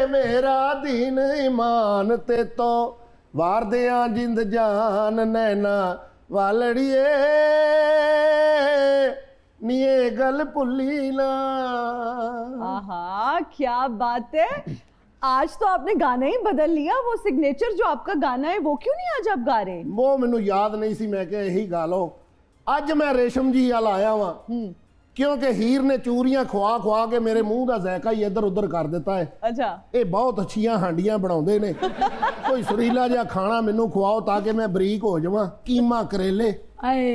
मेरा दीन ईमान ते तो वार दियां जिंद जान नैना वालड़िए नीए गल भुली ना। आहा क्या बात है, आज तो आपने गाना ही बदल लिया। वो सिग्नेचर जो आपका गाना है वो क्यों नहीं आज आप गा रहे? वो मैनू याद नहीं सी, मैं क्या यही गा लो। अज मैं रेशम जी वाल आया वां क्योंकि हीर ने चूरियां खुआ खुआ के मेरे मुंह का जायका ही इधर उधर कर दिता है। अच्छा, ये बहुत अच्छियां हांडियां बनाउंदे ने। कोई सुरीला जिहा खाना मैनू खुआओ ताकि मैं बरीक हो जावां। कीमा करेले,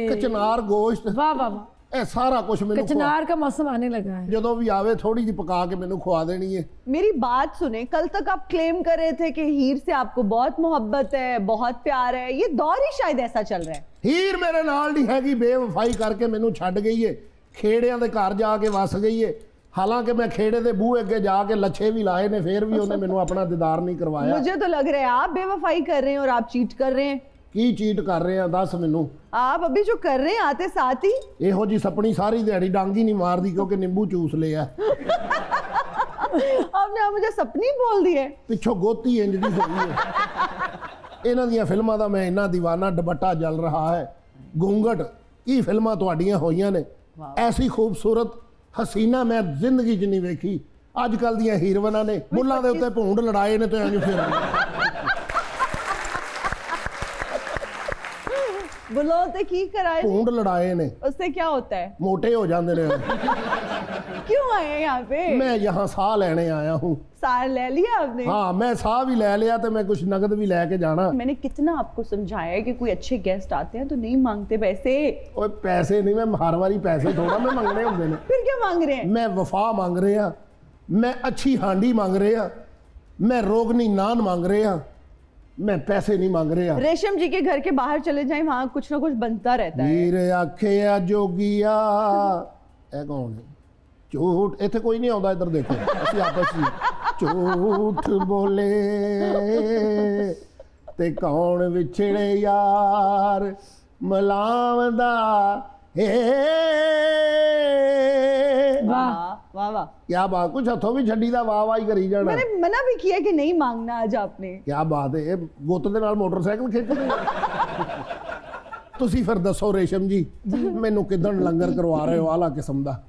कचनार गोश्त, वाह वाह वाह, ये सारा कुछ मैनू कचनार का मौसम आने लगा है। जो भी आवे थोड़ी जी पका के मैनू खुआ देनी है। मेरी बात सुने, कल तक आप क्लेम कर रहे थे कि हीर से आपको बहुत मोहब्बत है, बहुत प्यार है। ये दौर ही शायद ऐसा चल रहा है। हीर मेरे नाल नहीं हैगी, बेवफाई करके मैनू छड्ड गई है, खेड़ियां दे घर जाके वस गई है। हालांकि मैं खेड़े दे बूहे अगे जाके लच्छे भी लाए ने, फिर भी उन्हें मैनू अपना दीदार नहीं करवाया। मुझे तो लग रहा है आप बेवफाई कर रहे हैं और आप चीट कर रहे हैं। की चीट कर रहे हैं दस मैनू? आप अभी जो कर रहे हैं आते साथ ही ਇਹੋ जी सपनी सारी दिहाड़ी डांगी नहीं मारदी क्योंकि नींबू चूस लिया। आपने आप मुझे सपनी बोल दी है। पिछों गोती इंज दी होई है। इन्हां दियां फिल्मां दा मैं इन्ना दीवाना दुपट्टा जल रहा है। घूंघट की फिल्मां तुहाडियां होईयां ने, ऐसी खूबसूरत हसीना मैं जिंदगी च नहीं वेखी। अजकल दियां हीरोइनां ने बुल्लां दे उत्ते भूंड लड़ाए ने ते इंज फिर बुलाते की कराए, भूंड लड़ाए ने, उससे क्या होता है? मोटे हो जाते ने। क्यों आए हैं यहाँ पे? मैं यहाँ साह लेने आया हूँ। सार ले लिया आपने? हाँ, मैं साह भी ले लिया तो मैं कुछ नगद भी लेके जाना। मैंने कितना आपको समझाया है कि कोई अच्छे गेस्ट आते हैं तो नहीं मांगते पैसे। ओए पैसे नहीं, मैं हर बारी पैसे थोड़ा मैं मंगने होंगे ने। फिर क्या मांग रहे हैं? मैं वफा मांग रहे हैं, मैं अच्छी हांडी मांग रहे हैं, मैं रोगनी नान मांग रहे हैं, मैं पैसे नहीं मांग रहा। रेशम जी के घर के बाहर चले जाएं, वहां कुछ ना कुछ बनता रहता है। वीर आखिया जोगिया, ए कौन है? झूठ इत्थे कोई नहीं आउंदा, इधर देखो असि आपस में झूठ बोले ते कौन विछड़े यार मलावदा हे। वाह वाह वाह, क्या बात, कुछ हथों भी छड़ी दा वाह वाह ही करी जाना। मैंने मना भी किया कि नहीं मांगना आज आपने। क्या बात है, गुੱਤ ਦੇ ਨਾਲ ਮੋਟਰਸਾਈਕਲ ਖਿੱਚਦੇ। ਤੁਸੀਂ ਫਿਰ ਦੱਸੋ ਰੇਸ਼ਮ ਜੀ, ਮੈਨੂੰ ਕਿਦਣ ਲੰਗਰ ਕਰਵਾ ਰਹੇ ਹੋ ਆਲਾ ਕਿਸਮ ਦਾ?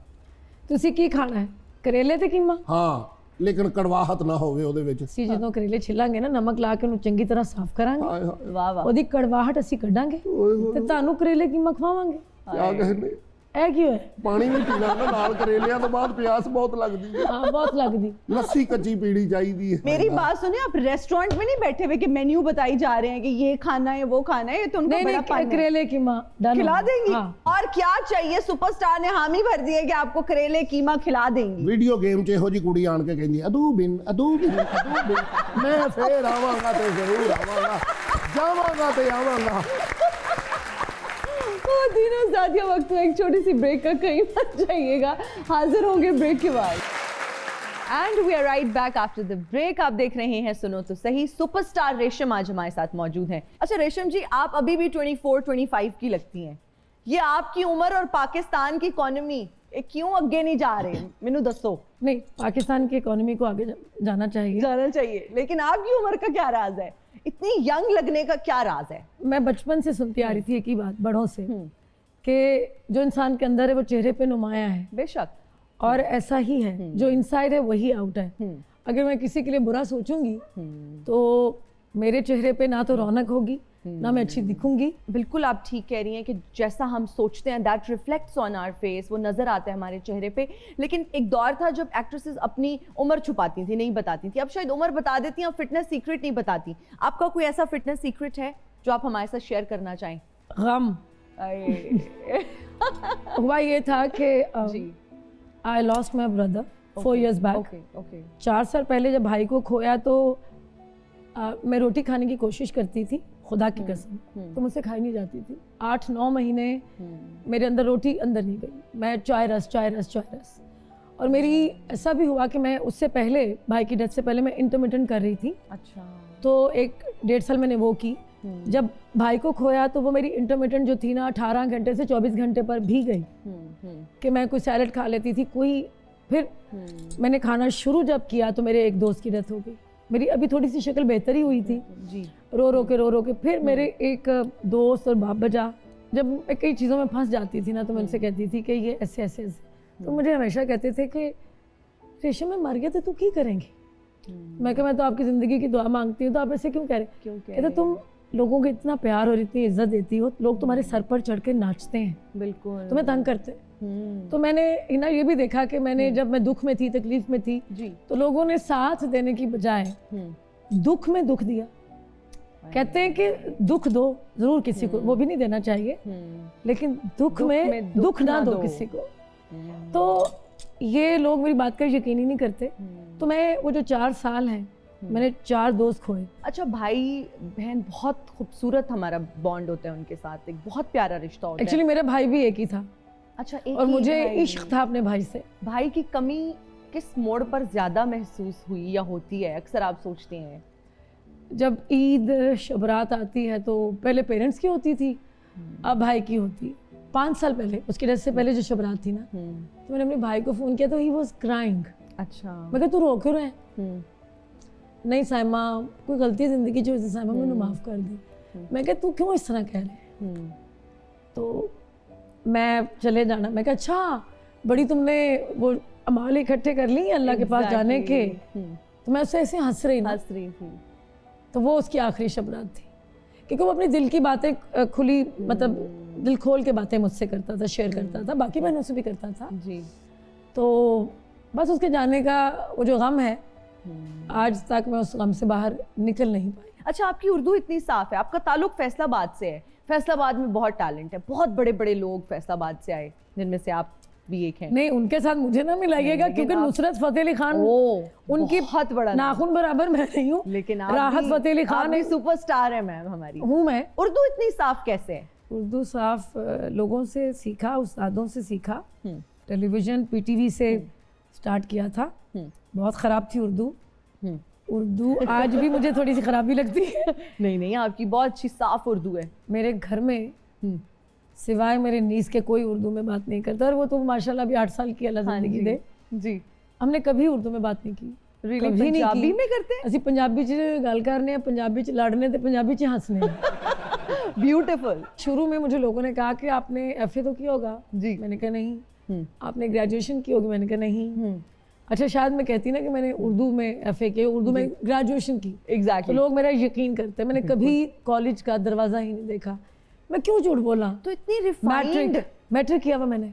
ਤੁਸੀਂ ਕੀ ਖਾਣਾ ਹੈ? ਕਰੇਲੇ ਤੇ ਕੀਮਾ? ਹਾਂ, ਲੇਕਿਨ ਕੜਵਾਹਟ ਨਾ ਹੋਵੇ ਉਹਦੇ ਵਿੱਚ। ਅਸੀਂ ਜਦੋਂ ਕਰੇਲੇ ਛਿੱਲਾਂਗੇ ਨਾ, ਨਮਕ ਲਾ ਕੇ ਉਹਨੂੰ ਚੰਗੀ ਤਰ੍ਹਾਂ ਸਾਫ਼ ਕਰਾਂਗੇ, ਹਾਏ ਹਾਏ, ਵਾਹ ਵਾਹ, ਉਹਦੀ ਕੜਵਾਹਟ ਅਸੀਂ ਕੱਢਾਂਗੇ ਤੇ ਤੁਹਾਨੂੰ ਕਰੇਲੇ ਕੀਮਾ ਖਵਾਵਾਂਗੇ। ਕਿਆ ਕਹਿੰਦੇ? ਇਹ ਕੀ ਹੋਇਆ? ਪਾਣੀ ਵੀ ਪੀਣਾ ਨਾ ਨਾਲ, ਕਰੇਲਿਆਂ ਤੋਂ ਬਾਅਦ ਪਿਆਸ ਬਹੁਤ ਲੱਗਦੀ ਹੈ। हाँ बहुत लगती। ਲੱਸੀ ਕੱਚੀ ਪੀਣੀ ਚਾਹੀਦੀ ਹੈ। मेरी बात सुनिए, आप रेस्टोरेंट में नहीं बैठे हुए कि मेन्यू बताई जा रहे हैं कि ये खाना है वो खाना है। ये तो उनका नहीं बड़ा नहीं, पान है। करेले कीमा खिला देंगी? हाँ। और क्या चाहिए? सुपरस्टार ने हामी भर दी है कि आपको करेले कीमा खिला देंगी। ਵੀਡੀਓ ਗੇਮ 'ਚ ਇਹੋ ਜੀ ਕੁੜੀ ਆਣ ਕੇ ਕਹਿੰਦੀ ਅਦੂ ਬਿਨ ਅਦੂ ਬਿਨ ਅਦੂ ਬਿਨ, ਮੈਂ ਫੇਰ ਆਵਾਂਗਾ ਤੇ ਜ਼ਰੂਰ ਆਵਾਂਗਾ, ਜਾਵਾਂਗਾ ਤੇ ਆਵਾਂਗਾ। तीनों साथियों, वक्त तो एक छोटी सी ब्रेक का, कहीं मत जाइएगा, हाजिर होंगे ब्रेक के बाद। And we are right back after the break. आप देख रहे हैं सुनो तो सही। सुपरस्टार रेशम आज हमारे साथ मौजूद हैं। अच्छा रेशम जी, आप अभी भी 24-25 की लगती हैं। ये आपकी उम्र और पाकिस्तान की इकोनॉमी क्यों आगे नहीं जा रहे? मैनू दसो। नहीं, पाकिस्तान की इकोनॉमी को आगे जाना चाहिए, जाना चाहिए, लेकिन आपकी उम्र का क्या राज है? इतनी यंग लगने का क्या राज है? मैं बचपन से सुनती आ रही थी एक ही बात बड़ों से कि जो इंसान के अंदर है वो चेहरे पे नुमाया है। बेशक, और ऐसा ही है, जो इनसाइड है वही आउट है। अगर मैं किसी के लिए बुरा सोचूंगी तो मेरे चेहरे पे ना तो रौनक होगी, ना मैं अच्छी दिखूंगी। बिल्कुल आप ठीक कह रही हैं कि जैसा हम सोचते हैं that reflects on our face, वो नजर आता है हमारे चेहरे पे। लेकिन एक दौर था जब एक्ट्रेसेस अपनी उम्र छुपाती थी, नहीं बताती थी। अब शायद उम्र बता देती हैं, फिटनेस सीक्रेट नहीं बताती। आपका कोई ऐसा फिटनेस सीक्रेट है जो आप हमारे साथ शेयर करना चाहें? गम हुआ ये था कि I lost my brother 4 years back. 4 साल पहले जब भाई को खोया तो मैं रोटी खाने की कोशिश करती थी, खुदा की कसम, तो मुझसे खाई नहीं जाती थी। 8-9 महीने मेरे अंदर रोटी अंदर नहीं गई। मैं चाय रस। और मेरी ऐसा भी हुआ कि मैं उससे पहले, भाई की डेथ से पहले, मैं इंटरमिटेंट कर रही थी। अच्छा। तो 1-1.5 साल मैंने वो की। जब भाई को खोया तो वो मेरी इंटरमिटेंट जो थी ना, 18 घंटे से 24 घंटे पर भी गई कि मैं कोई सैलड खा लेती थी, कोई फिर मैंने खाना शुरू जब किया तो मेरे एक दोस्त की डेथ हो गई। मेरी अभी थोड़ी सी शक्ल बेहतर ही हुई थी जी। रो के फिर मेरे एक दोस्त और बाप बजा। जब मैं कई चीज़ों में फंस जाती थी ना तो मैं उनसे कहती थी कि ये ऐसे ऐसे ऐसे, तो मुझे हमेशा कहते थे कि रेशम में मर गया तो तू क्या करेंगी। मैं कहा मैं तो आपकी ज़िंदगी की दुआ मांगती हूँ, तो आप ऐसे क्यों कह रहे। कहते तुम लोगों को इतना प्यार और इतनी इज्जत देती हो, लोग तुम्हारे सर पर चढ़ के नाचते हैं, बिल्कुल तुम्हें तंग करते हैं। तो मैंने ना ये भी देखा कि मैंने जब मैं दुख में थी, तकलीफ में थी जी। तो लोगों ने साथ देने की बजाय दुख में दुख दिया। कहते हैं कि दुख दो जरूर किसी को, वो भी नहीं देना चाहिए, लेकिन दुख में दुख ना दो किसी को। तो ये लोग मेरी बात का यकीन ही नहीं करते। तो मैं वो जो 4 साल हैं मैंने 4 दोस्त खोए। अच्छा, भाई बहन बहुत खूबसूरत हमारा बॉन्ड होता है उनके साथ, एक बहुत प्यारा रिश्ता होता है। एक्चुअली मेरा भाई भी एक ही था। अच्छा, एक और ही मुझे भाई। इश्क था अपने भाई से। भाई की कमी किस मोड़ पर ज्यादा महसूस हुई या होती है, अक्सर आप सोचते हैं? जब ईद शबरात आती है तो पहले पेरेंट्स की होती थी, अब भाई की होती है। 5 साल पहले, उसकी डेथ से पहले जो शबरात थी ना, तो मैंने अपने भाई को फ़ोन किया तो ही वॉज क्राइंग। अच्छा। मैं कहा तू रो क्यों रहे? नहीं साइमा, कोई गलती ज़िंदगी की वजह से साइमा मैंने माफ़ कर दी। मैं कहा तू क्यों इस तरह कह रहे? तो मैं चले जाना, मैं कहा अच्छा बड़ी तुमने वो अमाल इकट्ठे कर ली अल्लाह के पास जाने के। तो मैं उससे ऐसे हंस रही थी। तो वो उसकी आखिरी शबरात थी, क्योंकि वो अपनी दिल की बातें खुली, मतलब दिल खोल के बातें मुझसे करता था, शेयर करता था, बाकी बहनों से भी करता था जी। तो बस उसके जाने का वो जो गम है, आज तक मैं उस गम से बाहर निकल नहीं पाई। अच्छा, आपकी उर्दू इतनी साफ है, आपका ताल्लुक फैसलाबाद से है। फैसलाबाद में बहुत टैलेंट है, बहुत बड़े बड़े लोग फैसलाबाद से आए, जिनमें से आप भी एक हैं। नहीं, उनके साथ मुझे ना मिलाइएगा, क्योंकि नुसरत फतेह अली खान उनकी बहुत बड़ा नाखून बराबर मैं नहीं हूँ, लेकिन राहत फतेह अली खान एक सुपरस्टार है मैम हमारी। हूँ मैं। उर्दू इतनी साफ कैसे है? उर्दू साफ लोगों से सीखा, उस्तादों से सीखा, टेलीविज़न पीटीवी से स्टार्ट किया था। बहुत ख़राब थी उर्दू आज भी मुझे थोड़ी सी ख़राब भी लगती है। नहीं, आपकी बहुत अच्छी साफ उर्दू है। मेरे घर में सिवाय मेरे नीस के कोई उर्दू में बात नहीं करता, और वो तो माशाल्लाह अभी 8 साल की अल्लाह ज़िंदगी दे जी। हमने कभी उर्दू में बात नहीं की। कभी नहीं पंजाबी की। में करते हैं? ਅਸੀਂ ਪੰਜਾਬੀ 'ਚ ਗੱਲ करने हैं, पंजाबी 'ਚ लड़ने ते पंजाबी 'ਚ हंसने हैं। ब्यूटीफुल। शुरू में मुझे लोगों ने कहा कि आपने FA तो किया होगा जी। मैंने कहा नहीं। आपने ग्रेजुएशन की होगी? मैंने कहा नहीं। अच्छा, शायद मैं कहती ना कि मैंने उर्दू में FA की, उर्दू में ग्रेजुएशन की, एग्जैक्टली। तो लोग मेरा यकीन करते हैं। मैंने कभी कॉलेज का दरवाज़ा ही नहीं देखा। मैं क्यों झूठ बोला? तो इतनी रिफाइंड, मैट्रिक किया हुआ मैंने,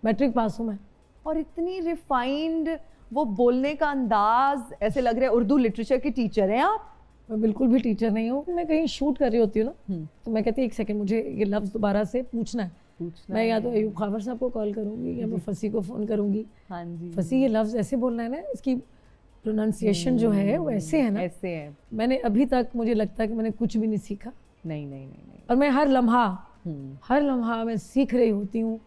मैट्रिक पास हूँ मैं। और इतनी रिफाइंड वो बोलने का अंदाज, ऐसे लग रहा है उर्दू लिटरेचर के टीचर हैं आप। मैं बिल्कुल भी टीचर नहीं हूँ। मैं कहीं शूट कर रही होती हूँ ना, तो मैं कहती 1 सेकंड मुझे ये लफ्ज़ दोबारा से पूछना है। मैं या तो अयूब खावर साहब को कॉल करूँगी या मैं फसी को फ़ोन करूँगी। हाँ जी। फसी, ये लफ्ज़ ऐसे बोलना है ना, इसकी प्रोनाउंसिएशन जो है वो ऐसे है ना, ऐसे है। मैंने अभी तक, मुझे लगता है कि मैंने कुछ भी नहीं सीखा। नहीं। और मैं हर लम्हा मैं सीख रही होती हूँ।